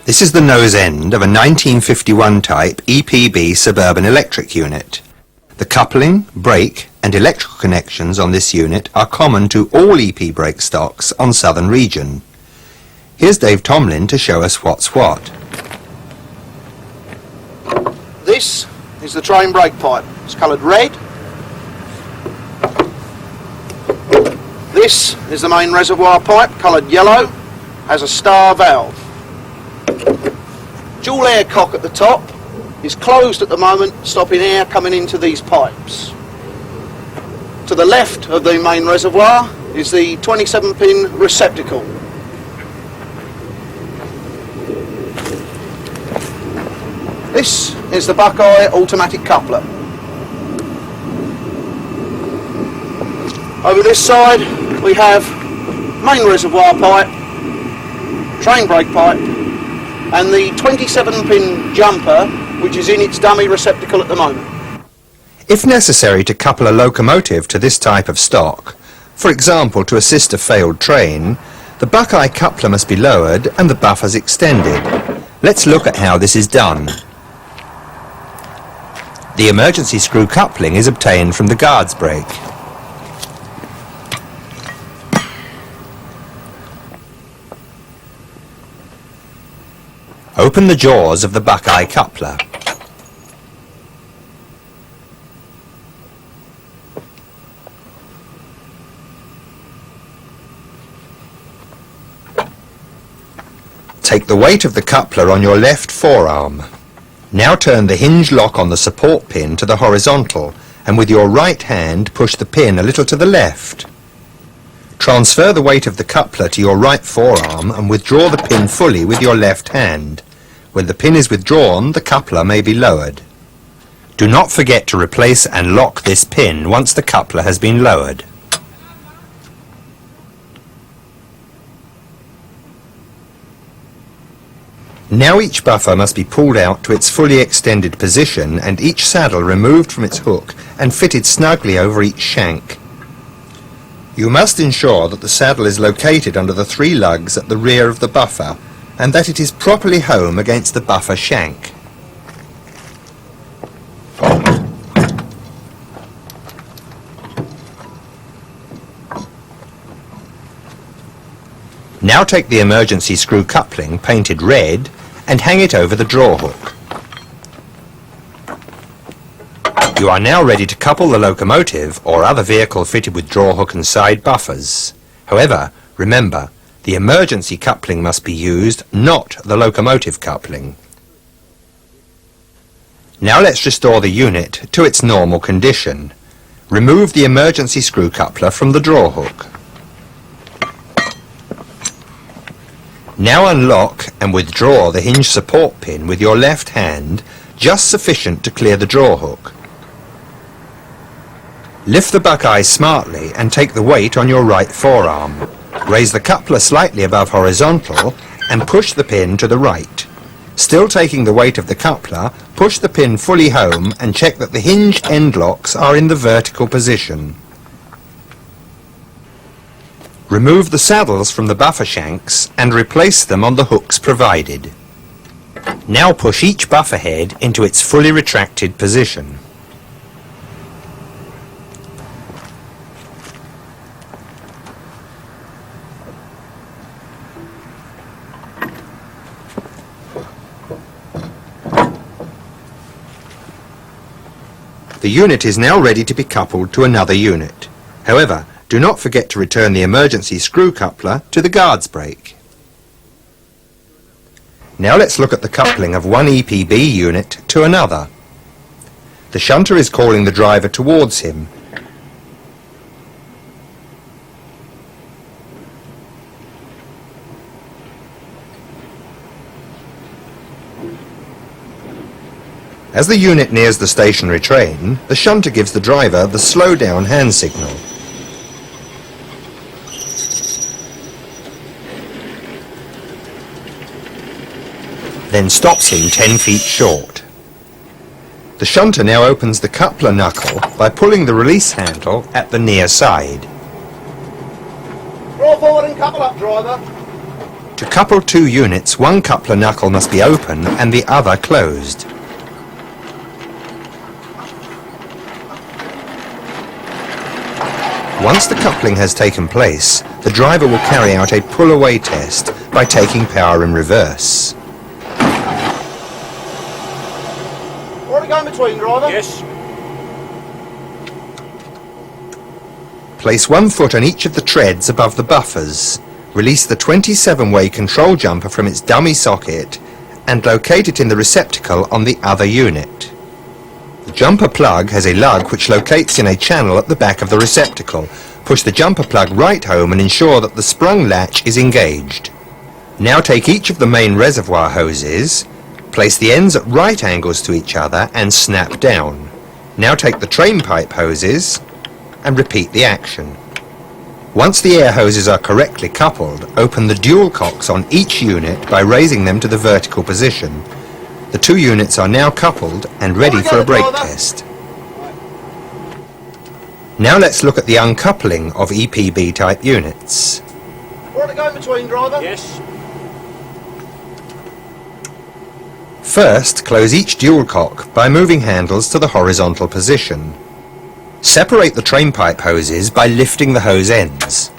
This is the nose end of a 1951 type EPB suburban electric unit. The coupling, brake and electrical connections on this unit are common to all EP brake stocks on Southern Region. Here's Dave Tomlin to show us what's what. This is the train brake pipe. It's coloured red. This is the main reservoir pipe, coloured yellow, has a star valve. Dual air cock at the top is closed at the moment, stopping air coming into these pipes. To the left of the main reservoir is the 27-pin receptacle. This is the Buckeye automatic coupler. Over this side we have main reservoir pipe, train brake pipe, and the 27-pin jumper, which is in its dummy receptacle at the moment. If necessary to couple a locomotive to this type of stock, for example to assist a failed train, the Buckeye coupler must be lowered and the buffers extended. Let's look at how this is done. The emergency screw coupling is obtained from the guards brake. Open the jaws of the Buckeye coupler. Take the weight of the coupler on your left forearm. Now turn the hinge lock on the support pin to the horizontal and with your right hand push the pin a little to the left. Transfer the weight of the coupler to your right forearm and withdraw the pin fully with your left hand. When the pin is withdrawn, the coupler may be lowered. Do not forget to replace and lock this pin once the coupler has been lowered. Now each buffer must be pulled out to its fully extended position and each saddle removed from its hook and fitted snugly over each shank. You must ensure that the saddle is located under the three lugs at the rear of the buffer and that it is properly home against the buffer shank. Now take the emergency screw coupling, painted red, and hang it over the draw hook. You are now ready to couple the locomotive or other vehicle fitted with draw hook and side buffers. However, remember, the emergency coupling must be used, not the locomotive coupling. Now let's restore the unit to its normal condition. Remove the emergency screw coupler from the draw hook. Now unlock and withdraw the hinge support pin with your left hand, just sufficient to clear the draw hook. Lift the Buckeye smartly and take the weight on your right forearm. Raise the coupler slightly above horizontal and push the pin to the right. Still taking the weight of the coupler, push the pin fully home and check that the hinge end locks are in the vertical position. Remove the saddles from the buffer shanks and replace them on the hooks provided. Now push each buffer head into its fully retracted position. The unit is now ready to be coupled to another unit. However, do not forget to return the emergency screw coupler to the guards brake. Now let's look at the coupling of one EPB unit to another. The shunter is calling the driver towards him. As the unit nears the stationary train, the shunter gives the driver the slow down hand signal. Then stops him 10 feet short. The shunter now opens the coupler knuckle by pulling the release handle at the near side. Roll forward and couple up, driver. To couple two units, one coupler knuckle must be open and the other closed. Once the coupling has taken place, the driver will carry out a pull-away test by taking power in reverse. Already going between, driver? Yes. Place one foot on each of the treads above the buffers. Release the 27-way control jumper from its dummy socket and locate it in the receptacle on the other unit. The jumper plug has a lug which locates in a channel at the back of the receptacle. Push the jumper plug right home and ensure that the sprung latch is engaged. Now take each of the main reservoir hoses, place the ends at right angles to each other and snap down. Now take the train pipe hoses and repeat the action. Once the air hoses are correctly coupled, open the dual cocks on each unit by raising them to the vertical position. The two units are now coupled and ready for a brake test. Now let's look at the uncoupling of EPB type units. Already going between, driver? Yes. First, close each dual cock by moving handles to the horizontal position. Separate the train pipe hoses by lifting the hose ends.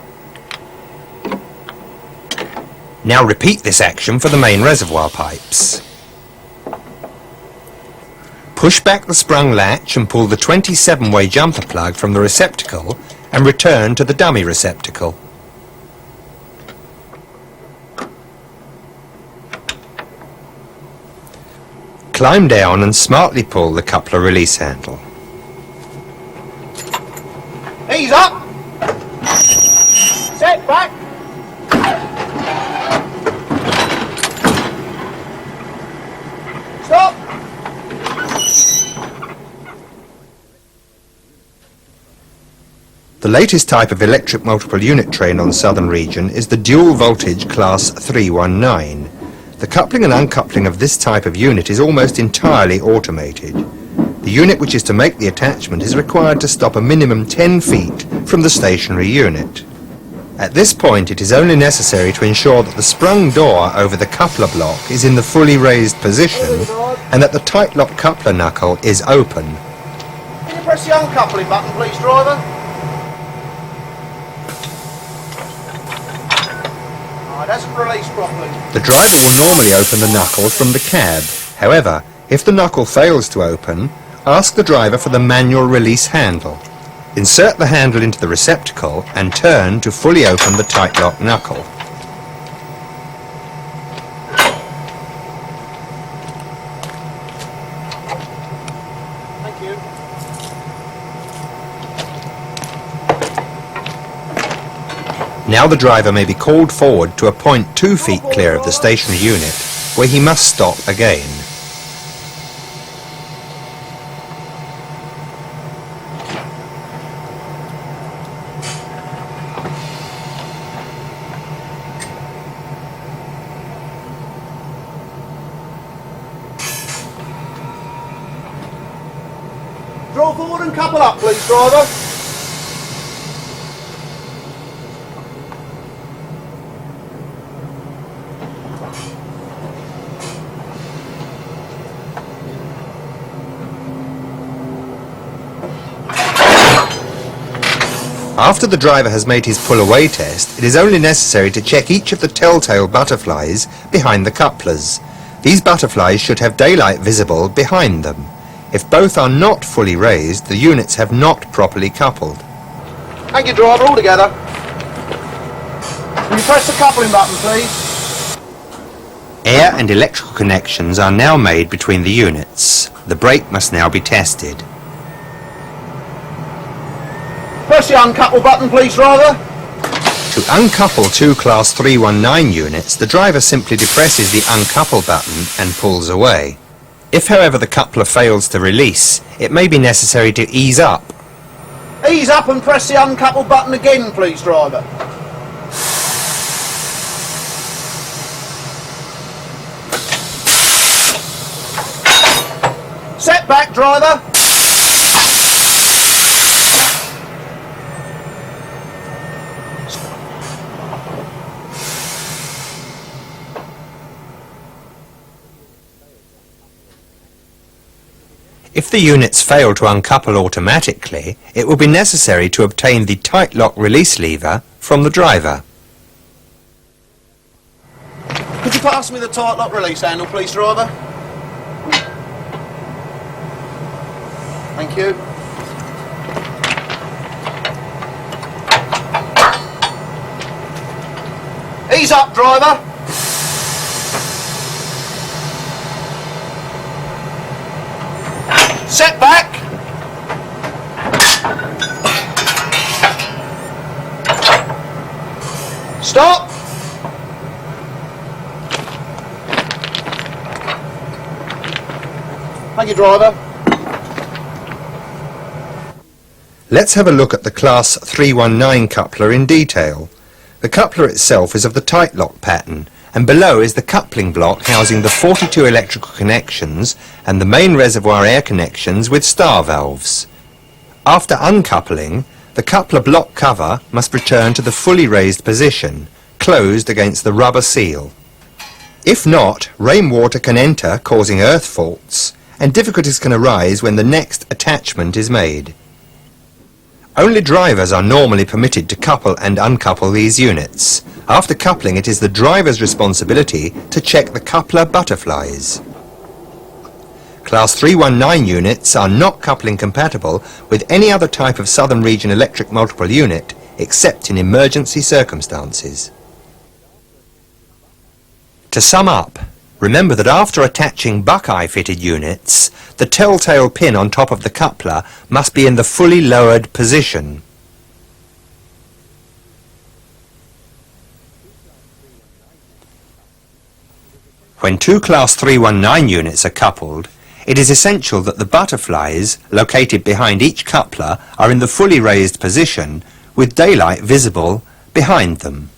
Now repeat this action for the main reservoir pipes. Push back the sprung latch and pull the 27-way jumper plug from the receptacle and return to the dummy receptacle. Climb down and smartly pull the coupler release handle. Ease up! Set back! Stop! The latest type of electric multiple unit train on the southern region is the dual voltage class 319. The coupling and uncoupling of this type of unit is almost entirely automated. The unit which is to make the attachment is required to stop a minimum 10 feet from the stationary unit. At this point it is only necessary to ensure that the sprung door over the coupler block is in the fully raised position and that the tight lock coupler knuckle is open. Can you press the uncoupling button, please, driver? Oh, it hasn't released properly. The driver will normally open the knuckle from the cab. However, if the knuckle fails to open, ask the driver for the manual release handle. Insert the handle into the receptacle and turn to fully open the tight lock knuckle. Thank you. Now the driver may be called forward to a point 2 feet clear of the stationary unit, where he must stop again. Draw forward and couple up, please, driver. After the driver has made his pull-away test, it is only necessary to check each of the telltale butterflies behind the couplers. These butterflies should have daylight visible behind them. If both are not fully raised, the units have not properly coupled. Thank you, driver, all together. Will you press the coupling button, please? Air and electrical connections are now made between the units. The brake must now be tested. Press the uncouple button, please, driver. To uncouple two Class 319 units, the driver simply depresses the uncouple button and pulls away. If, however, the coupler fails to release, it may be necessary to ease up. Ease up and press the uncouple button again, please, driver. Set back, driver. If the units fail to uncouple automatically, it will be necessary to obtain the tight lock release lever from the driver. Could you pass me the tight lock release handle, please, driver? Thank you. Ease up, driver. Set back. Stop. Thank you, driver. Let's have a look at the Class 319 coupler in detail. The coupler itself is of the tight lock pattern, and below is the coupling block housing the 42 electrical connections and the main reservoir air connections with star valves. After uncoupling, the coupler block cover must return to the fully raised position, closed against the rubber seal. If not, rainwater can enter, causing earth faults, and difficulties can arise when the next attachment is made. Only drivers are normally permitted to couple and uncouple these units. After coupling, it is the driver's responsibility to check the coupler butterflies. Class 319 units are not coupling compatible with any other type of Southern Region electric multiple unit except in emergency circumstances. To sum up, remember that after attaching Buckeye fitted units, the telltale pin on top of the coupler must be in the fully lowered position. When two Class 319 units are coupled, it is essential that the butterflies, located behind each coupler, are in the fully raised position with daylight visible behind them.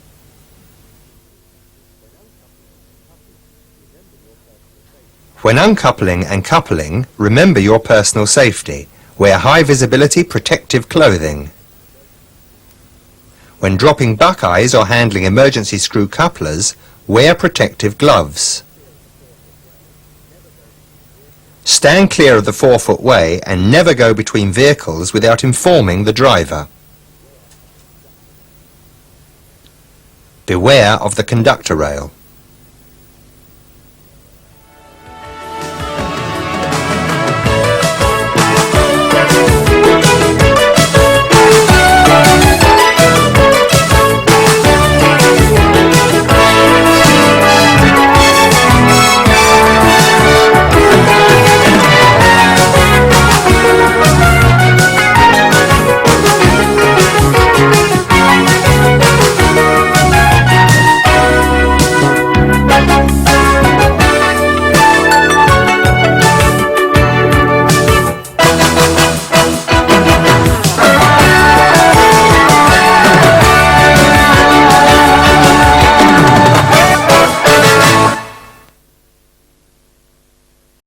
When uncoupling and coupling, remember your personal safety. Wear high visibility protective clothing. When dropping Buckeyes or handling emergency screw couplers, wear protective gloves. Stand clear of the 4-foot way and never go between vehicles without informing the driver. Beware of the conductor rail.